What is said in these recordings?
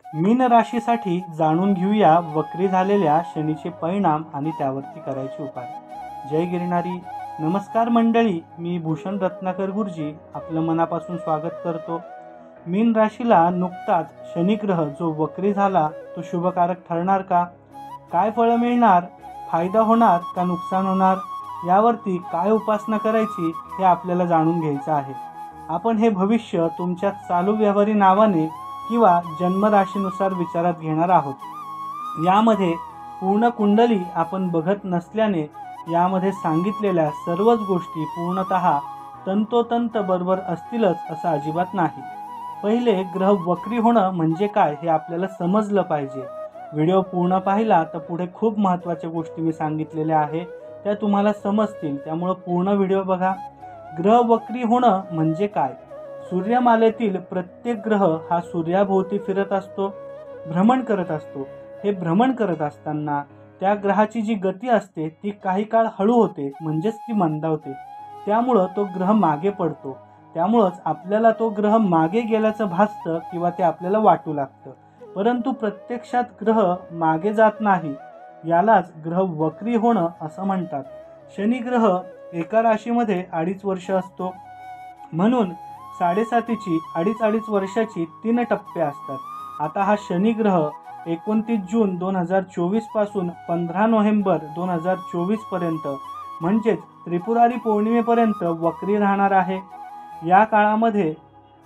मीन राशीसाठी जाणून घेऊया वक्री झालेल्या शनीचे परिणाम आणि त्यावरती करायचे उपाय। जय गिरणारी। नमस्कार मंडळी, मी भूषण रत्नाकर गुरुजी आपलं मनापासून स्वागत करतो। मीन राशीला नुकताच शनिग्रह जो वक्री झाला तो शुभकारक ठरणार का? काय फळ मिळणार? फायदा होणार का नुकसान होणार? यावरती काय उपासना करायची हे आपल्याला जाणून घ्यायचं आहे। आपण हे भविष्य तुमच्या चालू व्यवहारी नावाने किंवा जन्मराशीनुसार विचारात घेणार आहोत। यामध्ये पूर्ण कुंडली आपण बघत नसल्याने यामध्ये सांगितलेल्या सर्वच गोष्टी पूर्णतः तंतोतंत बरोबर असतीलच असं अजिबात नाही। पहिले ग्रह वक्री होणं म्हणजे काय हे आपल्याला समजलं पाहिजे। व्हिडिओ पूर्ण पाहिला तर पुढे खूप महत्त्वाच्या गोष्टी मी सांगितलेल्या आहे त्या तुम्हाला समजतील, त्यामुळे पूर्ण व्हिडिओ बघा। ग्रह वक्री होणं म्हणजे काय? सूर्यमालेतील प्रत्येक ग्रह हा सूर्याभोवती फिरत असतो, भ्रमण करत असतो। हे भ्रमण करत असताना त्या ग्रहाची जी गती असते ती काही काळ हळू होते, म्हणजेच ती मंदावते। त्यामुळं तो ग्रह मागे पडतो। त्यामुळंच आपल्याला तो ग्रह मागे गेल्याचं भासतं किंवा ते आपल्याला वाटू लागतं, परंतु प्रत्यक्षात ग्रह मागे जात नाही। यालाच ग्रह वक्री होणं असं म्हणतात। शनी ग्रह एका राशीमध्ये 2.5 वर्ष असतो, म्हणून 7.5ची 2.5 वर्षाची 3 टप्पे असतात। आता हा शनी ग्रह 29 जून 2024 पासून 15 नोव्हेंबर 2024 पर्यंत म्हणजेच त्रिपुरारी पौर्णिमेपर्यंत वक्री राहणार आहे। या काळामध्ये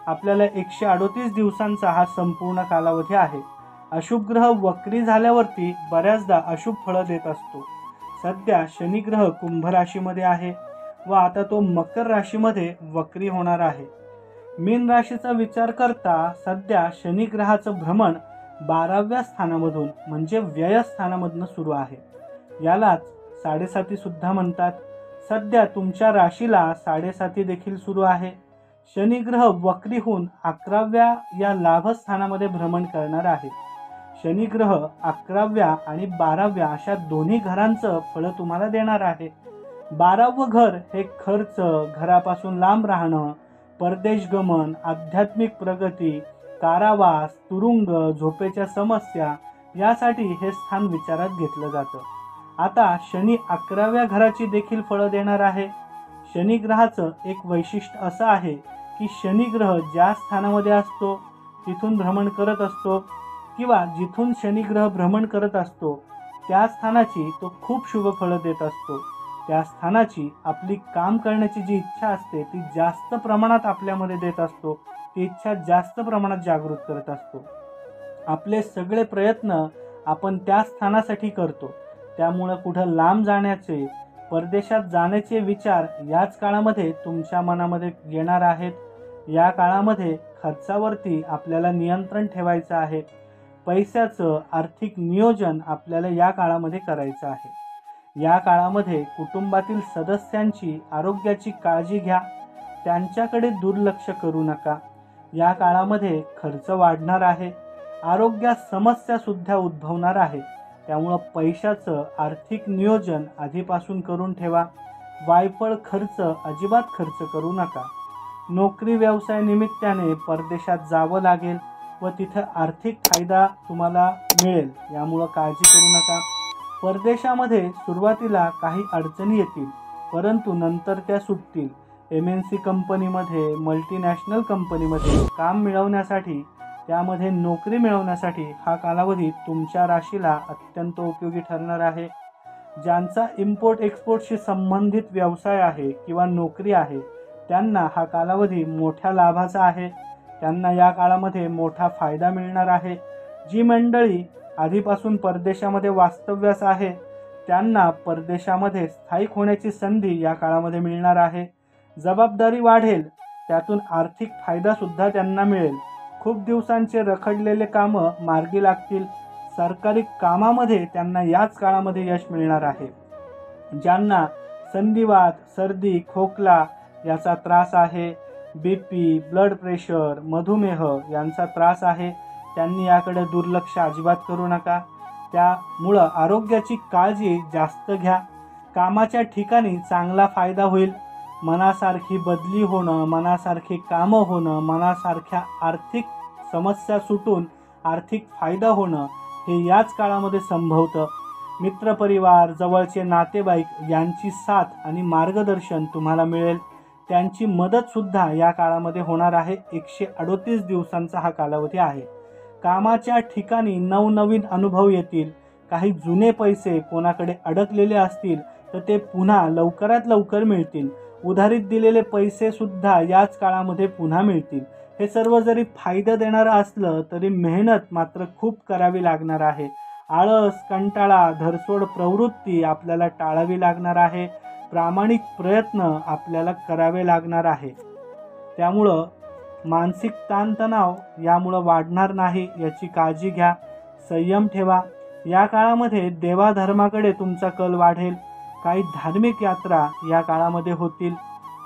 आपल्याला 138 दिवसांचा हा संपूर्ण कालावधी आहे। अशुभ ग्रह वक्री झाल्यावरती बऱ्याचदा अशुभ फळं देत असतो। सध्या शनी ग्रह कुंभ राशीमध्ये आहे व आता तो मकर राशीमध्ये वक्री होणार आहे। मीन राशीचा विचार करता सध्या शनी ग्रहाचं भ्रमण 12व्या स्थानामधून म्हणजे व्यय स्थानामधून सुरू आहे। यालाच 7.5 सुद्धा म्हणतात। सध्या तुमच्या राशीला 7.5 देखील सुरू आहे। शनी ग्रह वक्री होऊन 11व्या या लाभ स्थानामध्ये भ्रमण करणार आहे। शनी ग्रह 11व्या आणि 12व्या अशा दोन्ही घरांचं फळ तुम्हाला देणार आहे। 12वं घर हे खर्च, घरापासून लांब राहणं, परदेश गमन, आध्यात्मिक प्रगती, कारावास, तुरुंग, झोपेच्या समस्या यासाठी हे स्थान विचारात घेतलं जातं। आता शनी 11व्या घराची देखील फळं देणार आहे। शनी ग्रहाचं एक वैशिष्ट्य असं आहे की शनी ग्रह ज्या स्थानामध्ये असतो तिथून भ्रमण करत असतो किंवा जिथून शनी ग्रह भ्रमण करत असतो त्या स्थानाची तो खूप शुभ फळं देत असतो। त्या स्थानाची आपली काम करण्याची जी इच्छा असते ती जास्त प्रमाणात आपल्यामध्ये देत असतो, ती इच्छा जास्त प्रमाणात जागृत करत असतो। आपले सगळे प्रयत्न आपण त्या स्थानासाठी करतो। त्यामुळे कुठं लांब जाण्याचे, परदेशात जाण्याचे विचार याच काळामध्ये तुमच्या मनामध्ये येणार आहेत। या काळामध्ये खर्चावरती आपल्याला नियंत्रण ठेवायचं आहे। पैशाचं आर्थिक नियोजन आपल्याला या काळामध्ये करायचं आहे। या काळामध्ये कुटुंबातील सदस्यांची आरोग्याची काळजी घ्या, त्यांच्याकडे दुर्लक्ष करू नका। या काळामध्ये खर्च वाढणार आहे, आरोग्यात समस्या सुद्धा उद्भवणार आहे। त्यामुळं पैशाचं आर्थिक नियोजन आधीपासून करून ठेवा। वायफळ खर्च अजिबात खर्च करू नका। नोकरी व्यवसाय निमित्ताने परदेशात जावं लागेल व तिथं आर्थिक फायदा तुम्हाला मिळेल, यामुळं काळजी करू नका। परदेशामध्ये सुरुवातीला काही अडचणी येतील, परंतु नंतर त्या सुटतील। MNC कंपनीमध्ये, मल्टीनॅशनल कंपनीमध्ये काम मिळवण्यासाठी, त्यामध्ये नोकरी मिळवण्यासाठी हा कालावधी तुमच्या राशीला अत्यंत उपयोगी ठरणार आहे। ज्यांचा इम्पोर्ट एक्सपोर्टशी संबंधित व्यवसाय आहे किंवा नोकरी आहे त्यांना हा कालावधी मोठ्या लाभाचा आहे। त्यांना या काळामध्ये मोठा फायदा मिळणार आहे। जी मंडळी आधीपासून परदेशामध्ये वास्तव्यास आहे त्यांना परदेशामध्ये स्थायिक होण्याची संधी या काळामध्ये मिळणार आहे। जबाबदारी वाढेल, त्यातून आर्थिक फायदा सुद्धा त्यांना मिळेल। खूप दिवसांचे रखडलेले कामं मार्गी लागतील। सरकारी कामामध्ये त्यांना याच काळामध्ये यश मिळणार आहे। ज्यांना संधिवात, सर्दी, खोकला याचा त्रास आहे, BP, ब्लड प्रेशर, मधुमेह यांचा त्रास आहे, त्यांनी याकडे दुर्लक्ष अजिबात करू नका। त्यामुळं आरोग्याची काळजी जास्त घ्या। कामाच्या ठिकाणी चांगला फायदा होईल। मनासारखी बदली होणं, मनासारखी कामं होणं, मनासारख्या आर्थिक समस्या सुटून आर्थिक फायदा होणं हे याच काळामध्ये संभवतं. मित्रपरिवार, जवळचे नातेवाईक यांची साथ आणि मार्गदर्शन तुम्हाला मिळेल. त्यांची मदतसुद्धा या काळामध्ये होणार आहे. 138 दिवसांचा हा कालावधी आहे. कामाच्या ठिकाणी नवनवीन अनुभव येतील. काही जुने पैसे कोणाकडे अडकलेले असतील तर ते पुन्हा लवकरात लवकर मिळतील. उधारीत दिलेले पैसेसुद्धा याच काळामध्ये पुन्हा मिळतील. हे सर्व जरी फायदा देणारं असलं तरी मेहनत मात्र खूप करावी लागणार आहे. आळस, कंटाळा, धरसोड प्रवृत्ती आपल्याला टाळावी लागणार आहे. प्रामाणिक प्रयत्न आपल्याला करावे लागणार आहे. त्यामुळं मानसिक ताणतणाव यामुळं वाढणार नाही याची काळजी घ्या. संयम ठेवा. या काळामध्ये देवाधर्माकडे तुमचा कल वाढेल. काही धार्मिक यात्रा या काळामध्ये होतील.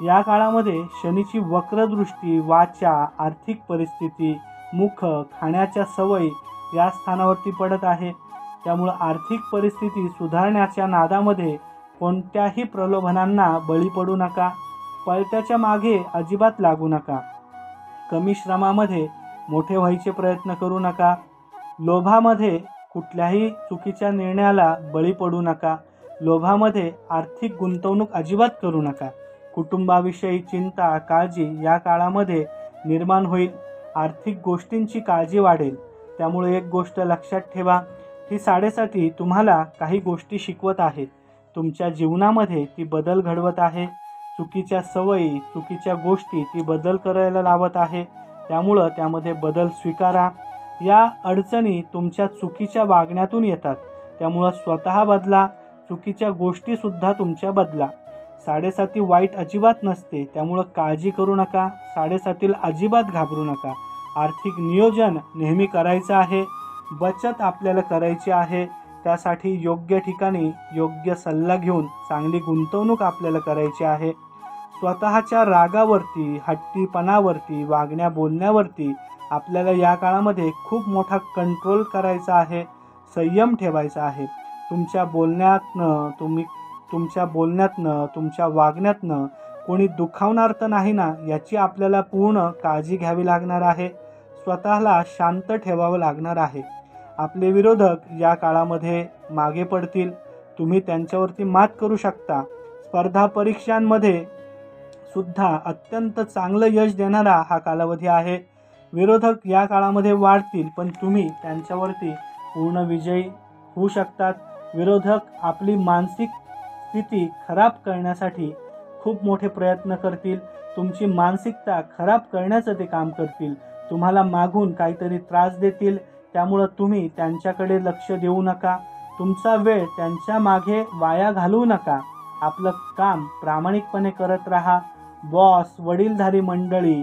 या काळामध्ये शनीची वक्रदृष्टी वाचा, आर्थिक परिस्थिती, मुख, खाण्याच्या सवयी या स्थानावरती पडत आहे. त्यामुळं आर्थिक परिस्थिती सुधारण्याच्या नादामध्ये कोणत्याही प्रलोभनांना बळी पडू नका. पळत्याच्या मागे अजिबात लागू नका. कमी श्रमामध्ये मोठे व्हायचे प्रयत्न करू नका. लोभामध्ये कुठल्याही चुकीच्या निर्णयाला बळी पडू नका. लोभामध्ये आर्थिक गुंतवणूक अजिबात करू नका. कुटुंबाविषयी चिंता, काळजी या काळामध्ये निर्माण होईल. आर्थिक गोष्टींची काळजी वाढेल. त्यामुळे एक गोष्ट लक्षात ठेवा, ही 7.5 तुम्हाला काही गोष्टी शिकवत आहे. तुमच्या जीवनामध्ये ती बदल घडवत आहे. चुकीच्या सवयी, चुकीच्या गोष्टी ती बदल करायला लावत आहे. त्यामुळं त्यामध्ये बदल स्वीकारा. या अडचणी तुमच्या चुकीच्या वागण्यातून येतात. त्यामुळं स्वतः बदला. चुकीच्या गोष्टीसुद्धा तुमच्या बदला. 7.5 वाईट अजिबात नसते. त्यामुळं काळजी करू नका. 7.5ला अजिबात घाबरू नका. आर्थिक नियोजन नेहमी करायचं आहे. बचत आपल्याला करायची आहे. त्यासाठी योग्य ठिकाणी योग्य सल्ला घेऊन चांगली गुंतवणूक आपल्याला करायची आहे. स्वतःच्या रागावरती, हट्टीपणावरती, वागण्या बोलण्यावरती आपल्याला या काळामध्ये खूप मोठा कंट्रोल करायचा आहे. संयम ठेवायचा आहे. तुमच्या बोलण्यातनं तुमच्या वागण्यातनं कोणी दुखावणार तर नाही ना याची आपल्याला पूर्ण काळजी घ्यावी लागणार आहे. स्वतःला शांत ठेवावं लागणार आहे. आपले विरोधक या काळामध्ये मागे पडतील. तुम्ही त्यांच्यावरती मात करू शकता. स्पर्धा परीक्षांमध्ये सुद्धा अत्यंत चांगलं यश देणारा हा कालावधी आहे. विरोधक या काळामध्ये वाढतील, पण तुम्ही त्यांच्यावरती पूर्ण विजयी होऊ शकतात. विरोधक आपली मानसिक स्थिती खराब करण्यासाठी खूप मोठे प्रयत्न करतील. तुमची मानसिकता खराब करण्याचं ते काम करतील. तुम्हाला मागून काहीतरी त्रास देतील. त्यामुळं तुम्ही त्यांच्याकडे लक्ष देऊ नका. तुमचा वेळ त्यांच्या मागे वाया घालवू नका. आपलं काम प्रामाणिकपणे करत राहा. बॉस, वडीलधारी मंडळी,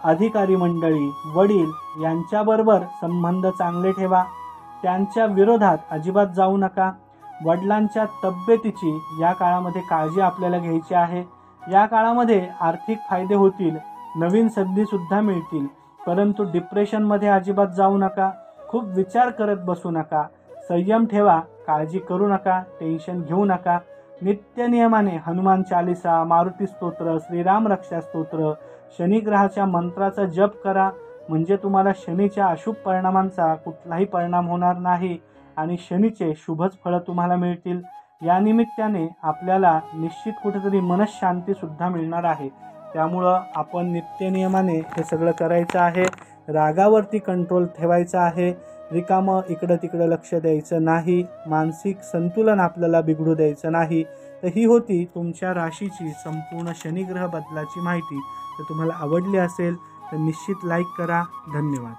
अधिकारी मंडळी, वडील यांच्याबरोबर संबंध चांगले ठेवा. त्यांच्या विरोधात अजिबात जाऊ नका. वडिलांच्या तब्येतीची या काळामध्ये काळजी आपल्याला घ्यायची आहे. या काळामध्ये आर्थिक फायदे होतील. नवीन संधीसुद्धा मिळतील. परंतु डिप्रेशनमध्ये अजिबात जाऊ नका. खूप विचार करत बसू नका. संयम ठेवा. काळजी करू नका. टेन्शन घेऊ नका. नित्यनियमाने हनुमान चालिसा, मारुती स्तोत्र, श्रीराम रक्षा स्तोत्र, शनिग्रहाच्या मंत्राचा जप करा. म्हणजे तुम्हाला शनीच्या अशुभ परिणामांचा कुठलाही परिणाम होणार नाही आणि शनीचे शुभच फळं तुम्हाला मिळतील. या निमित्ताने आपल्याला निश्चित कुठेतरी मनःशांतीसुद्धा मिळणार आहे. त्यामुळं आपण नित्यनियमाने हे सगळं करायचं आहे. रागावरती कंट्रोल ठेवायचा आहे. रिकामं इकडं तिकडं लक्ष द्यायचं नाही. मानसिक संतुलन आपल्याला बिघडू द्यायचं नाही. तर ही होती तुमच्या राशीची संपूर्ण शनिग्रह बदलाची माहिती. तर तुम्हाला आवडली असेल तर निश्चित लाईक करा. धन्यवाद.